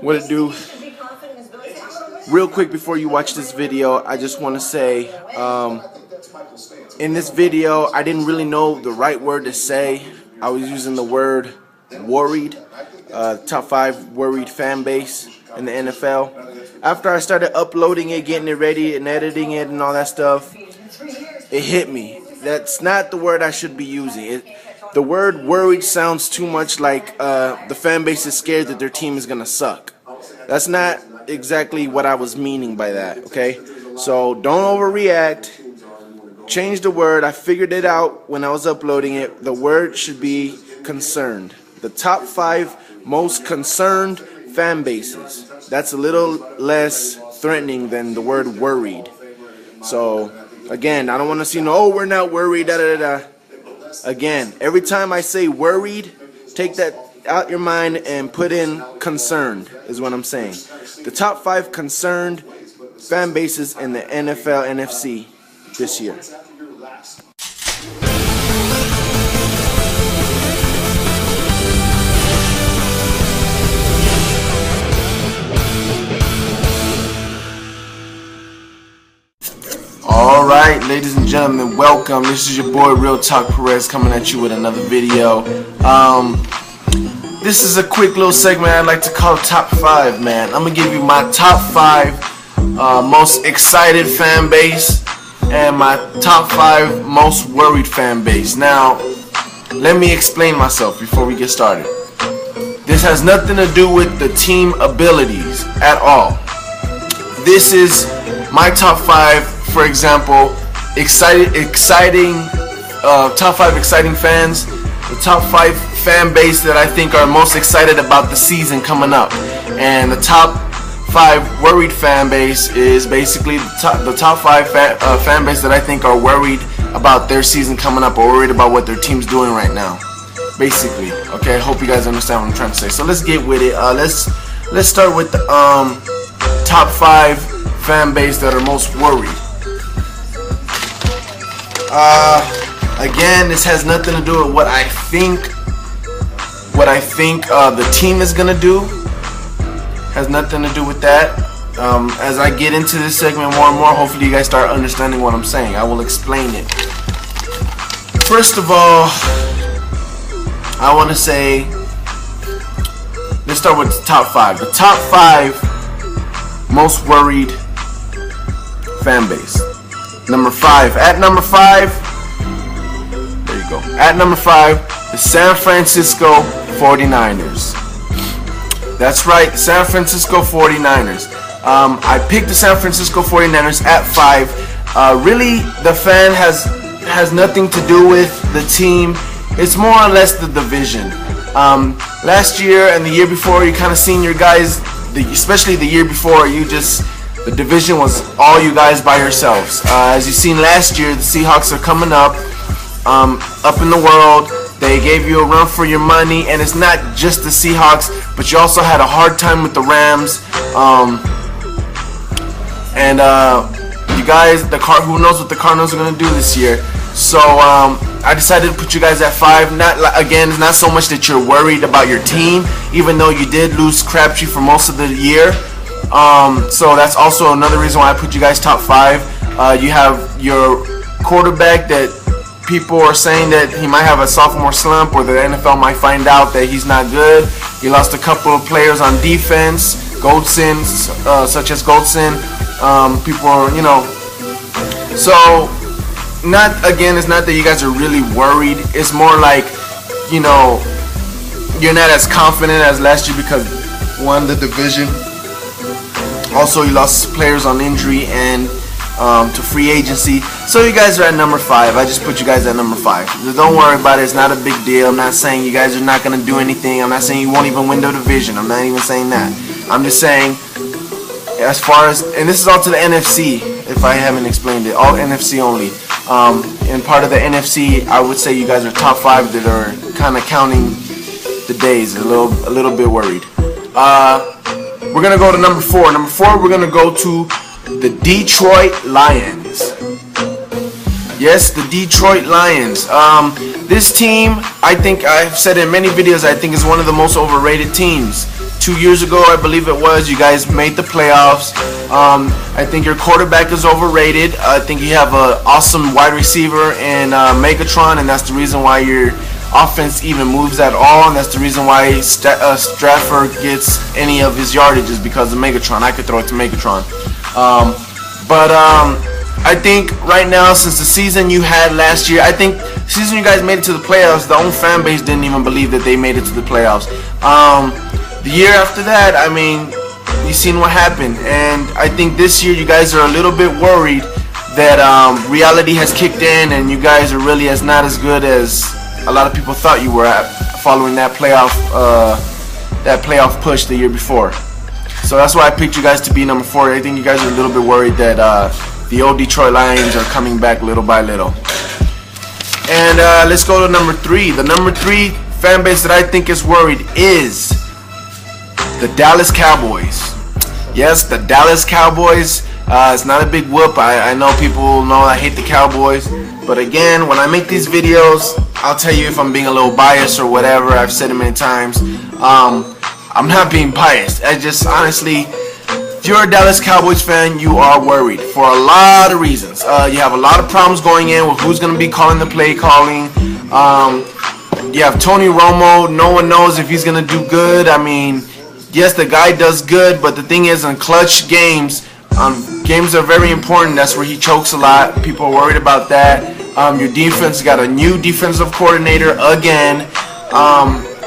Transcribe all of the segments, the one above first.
What it do? Real quick before you watch this video, I just want to say, in this video, I didn't really know the right word to say. I was using the word worried, top 5 worried fan base in the NFL. After I started uploading it, getting it ready, and editing it and all that stuff, it hit me. That's not the word I should be using. The word worried sounds too much like the fan base is scared that their team is going to suck. That's not exactly what I was meaning by that, okay? So don't overreact. Change the word. I figured it out when I was uploading it. The word should be concerned. The top 5 most concerned fan bases. That's a little less threatening than the word worried. So again, I don't want to see no, oh, we're not worried, da da da. Again, every time I say worried, take that out your mind and put in concerned, is what I'm saying. The top 5 concerned fan bases in the NFL NFC this year. Alright, ladies and gentlemen, welcome. This is your boy Real Talk Perez coming at you with another video. This is a quick little segment I'd like to call Top 5, man. I'm going to give you my top 5 most excited fan base and my top 5 most worried fan base. Now, let me explain myself before we get started. This has nothing to do with the team abilities at all. This is my top 5. For example, top 5 exciting fans, the top 5 fan base that I think are most excited about the season coming up, and the top 5 worried fan base is basically the top 5 fan base that I think are worried about their season coming up, or worried about what their team's doing right now. Basically, okay. I hope you guys understand what I'm trying to say. So let's get with it. Let's start with the top 5 fan base that are most worried. Again, this has nothing to do with what I think the team is gonna do. Has nothing to do with that. As I get into this segment more and more, hopefully you guys start understanding what I'm saying. I will explain it. First of all, I want to say, let's start with the top 5. The top 5 most worried fan base. Number 5. At number 5, there you go. At number 5, the San Francisco 49ers. That's right, the San Francisco 49ers. I picked the San Francisco 49ers at 5. Really, the fan has nothing to do with the team. It's more or less the division. Last year and the year before, you kind of seen your guys, especially the year before, the division was all you guys by yourselves. As you seen last year, the Seahawks are coming up in the world. They gave you a run for your money, and it's not just the Seahawks, but you also had a hard time with the Rams. You guys, who knows what the Cardinals are gonna do this year? So I decided to put you guys at 5. It's not so much that you're worried about your team, even though you did lose Crabtree for most of the year. So that's also another reason why I put you guys top 5. You have your quarterback that people are saying that he might have a sophomore slump, or the NFL might find out that he's not good. He lost a couple of players on defense, such as Goldson. People are, so it's not that you guys are really worried. It's more like, you're not as confident as last year because won the division. Also, you lost players on injury and to free agency. So you guys are at number 5. I just put you guys at number 5. Don't worry about it. It's not a big deal. I'm not saying you guys are not going to do anything. I'm not saying you won't even win the division. I'm not even saying that. I'm just saying, as far as, and this is all to the NFC, if I haven't explained it, all NFC only. And part of the NFC, I would say you guys are top 5 that are kind of counting the days, a little bit worried. We're going to go to number 4. Number 4, we're going to go to the Detroit Lions. Yes, the Detroit Lions. This team, I think I've said in many videos, I think is one of the most overrated teams. 2 years ago, I believe it was, you guys made the playoffs. I think your quarterback is overrated. I think you have an awesome wide receiver in Megatron, and that's the reason why your offense even moves at all, and that's the reason why Stratford gets any of his yardage is because of Megatron. I could throw it to Megatron. I think right now, since the season you had last year, I think the season you guys made it to the playoffs, the own fan base didn't even believe that they made it to the playoffs. The year after that, I mean, you've seen what happened, and I think this year you guys are a little bit worried that reality has kicked in, and you guys are really not as good as a lot of people thought you were at following that playoff push the year before. So that's why I picked you guys to be number 4. I think you guys are a little bit worried that the old Detroit Lions are coming back little by little. And let's go to number 3. The number 3 fan base that I think is worried is the Dallas Cowboys. Yes, the Dallas Cowboys. It's not a big whoop. I know people know I hate the Cowboys. But again, when I make these videos, I'll tell you if I'm being a little biased or whatever. I've said it many times. I'm not being biased. I just honestly, if you're a Dallas Cowboys fan, you are worried for a lot of reasons. You have a lot of problems going in with who's going to be calling the play calling. You have Tony Romo. No one knows if he's going to do good. I mean, yes, the guy does good, but the thing is, in clutch games, games are very important. That's where he chokes a lot. People are worried about that. Your defense got a new defensive coordinator again.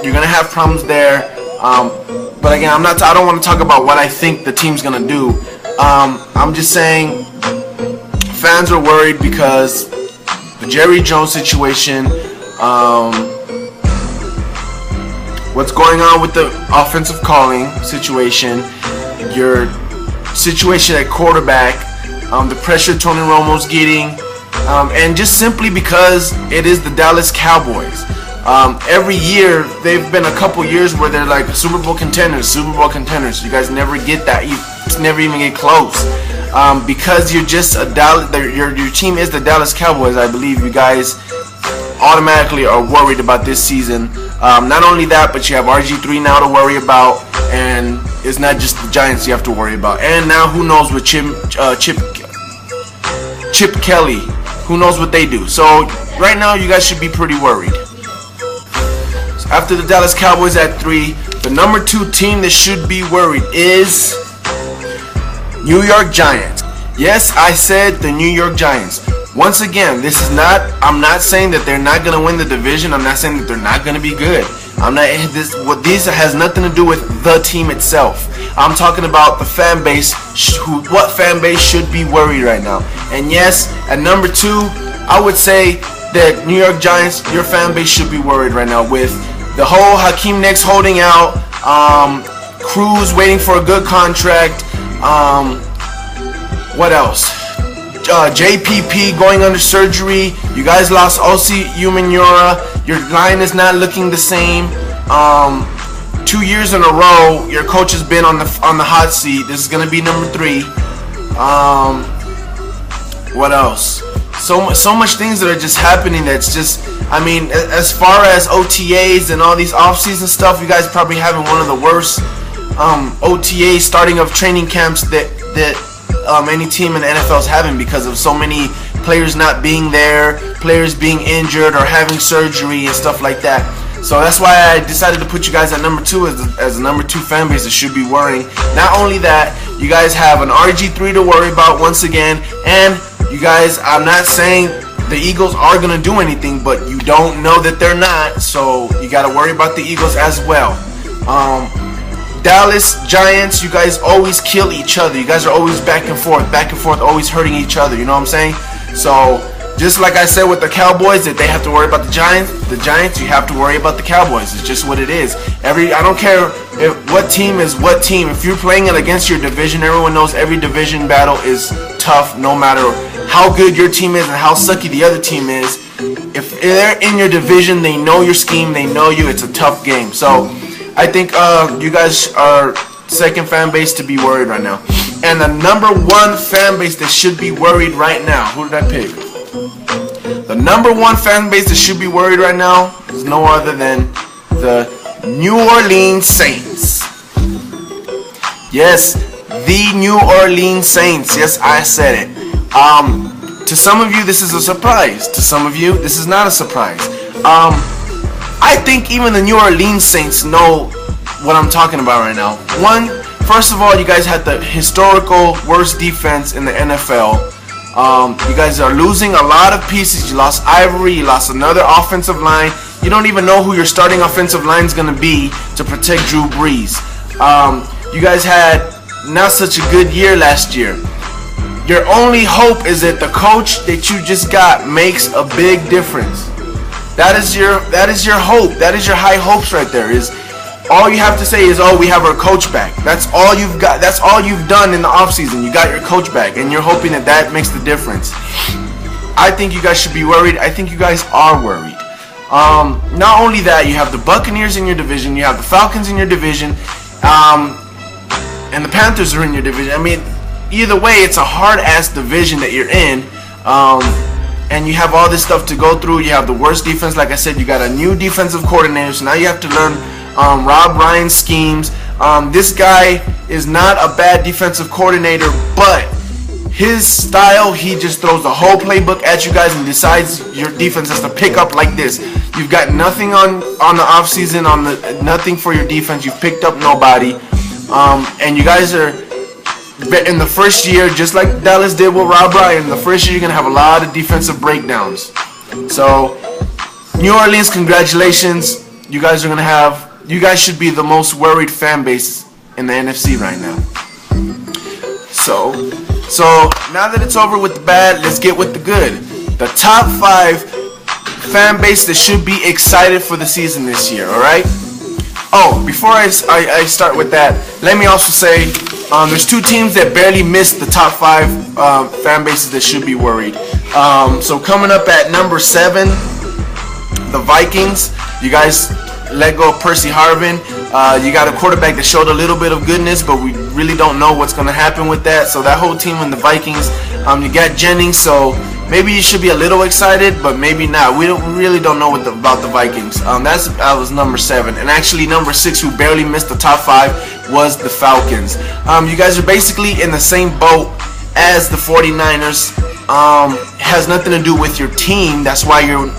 You're going to have problems there. But again, I don't want to talk about what I think the team's gonna do. I'm just saying fans are worried because the Jerry Jones situation, what's going on with the offensive calling situation, your situation at quarterback, the pressure Tony Romo's getting, and just simply because it is the Dallas Cowboys. Every year, they've been a couple years where they're like Super Bowl contenders. You guys never get that. You never even get close. Because you're just a Dallas, your team is the Dallas Cowboys. I believe you guys automatically are worried about this season. Not only that, but you have RG3 now to worry about, and it's not just the Giants you have to worry about. And now who knows with Chip Kelly? Who knows what they do? So right now, you guys should be pretty worried. After the Dallas Cowboys at 3, the number 2 team that should be worried is New York Giants. Yes, I said the New York Giants. Once again, I'm not saying that they're not going to win the division. I'm not saying that they're not going to be good. This has nothing to do with the team itself. I'm talking about the fan base. What fan base should be worried right now? And yes, at number 2, I would say that New York Giants, your fan base should be worried right now with the whole Hakeem Nicks holding out, Cruz waiting for a good contract, what else? JPP going under surgery. You guys lost Osi Umenyiora. Your line is not looking the same. 2 years in a row, your coach has been on the hot seat. This is gonna be number 3. What else? So much things that are just happening. That's just, I mean, as far as OTAs and all these off-season stuff, you guys are probably having one of the worst OTAs starting of training camps that any team in the NFL is having because of so many players not being there, players being injured or having surgery and stuff like that. So that's why I decided to put you guys at number 2 as a number 2 fan base that should be worrying. Not only that, you guys have an RG3 to worry about once again, and you guys, I'm not saying the Eagles are going to do anything, but you don't know that they're not, so you got to worry about the Eagles as well. Dallas Giants, you guys always kill each other. You guys are always back and forth, always hurting each other, you know what I'm saying? So, just like I said with the Cowboys, that they have to worry about the Giants, you have to worry about the Cowboys. It's just what it is. I don't care what team is what team. If you're playing it against your division, everyone knows every division battle is tough no matter how good your team is and how sucky the other team is. If they're in your division, they know your scheme, they know you. It's a tough game. So I think you guys are second fan base to be worried right now. And the number 1 fan base that should be worried right now, who did I pick? The number 1 fan base that should be worried right now is no other than the New Orleans Saints. Yes, the New Orleans Saints. Yes, I said it. To some of you, this is a surprise. To some of you, this is not a surprise. I think even the New Orleans Saints know what I'm talking about right now. First of all, you guys had the historical worst defense in the NFL. You guys are losing a lot of pieces. You lost Ivory, you lost another offensive line. You don't even know who your starting offensive line is going to be to protect Drew Brees. You guys had not such a good year last year. Your only hope is that the coach that you just got makes a big difference. That is your hope. That is your high hopes right there. Is all you have to say is, oh, we have our coach back. That's all you've got. That's all you've done in the offseason. You got your coach back, and you're hoping that that makes the difference. I think you guys should be worried. I think you guys are worried. Not only that, you have the Buccaneers in your division. You have the Falcons in your division. And the Panthers are in your division. I mean, either way, it's a hard-ass division that you're in. And you have all this stuff to go through. You have the worst defense. Like I said, you got a new defensive coordinator. So now you have to learn Rob Ryan's schemes. This guy is not a bad defensive coordinator, but his style, he just throws the whole playbook at you guys and decides your defense has to pick up like this. You've got nothing on the offseason, nothing for your defense. You've picked up nobody. And you guys are in the first year, just like Dallas did with Rob Ryan, the first year you're going to have a lot of defensive breakdowns. So, New Orleans, congratulations. You guys should be the most worried fan base in the NFC right now. So now that it's over with the bad, let's get with the good. The top 5 fan base that should be excited for the season this year, alright? Oh, before I start with that, let me also say there's 2 teams that barely missed the top 5 fan bases that should be worried. So coming up at number 7, the Vikings. You guys let go of Percy Harvin. You got a quarterback that showed a little bit of goodness, but we really don't know what's going to happen with that. So that whole team in the Vikings, you got Jennings, so maybe you should be a little excited, but maybe not. We really don't know about the Vikings. That was number 7. And actually number 6, who barely missed the top 5, was the Falcons. You guys are basically in the same boat as the 49ers. Has nothing to do with your team. That's why you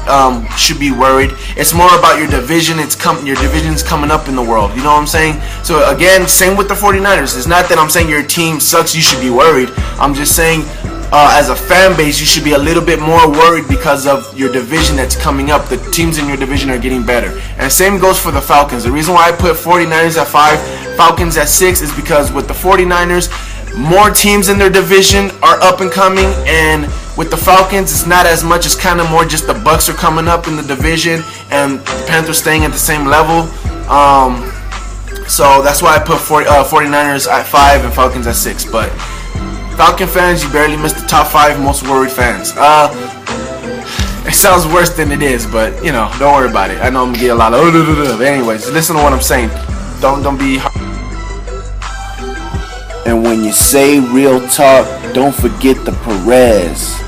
should be worried. It's more about your division. Your division's coming up in the world. You know what I'm saying? So again, same with the 49ers. It's not that I'm saying your team sucks, you should be worried. I'm just saying as a fan base, you should be a little bit more worried because of your division that's coming up. The teams in your division are getting better. And same goes for the Falcons. The reason why I put 49ers at 5, Falcons at 6 is because with the 49ers, more teams in their division are up and coming, and with the Falcons, it's not as much. It's kind of more just the Bucks are coming up in the division, and the Panthers staying at the same level. So that's why I put 49ers at 5 and Falcons at 6. But Falcon fans, you barely missed the top 5 most worried fans. It sounds worse than it is, but you know, don't worry about it. I know I'm gonna get a lot of anyways. Listen to what I'm saying. Don't be. And when you say real talk, don't forget the Perez.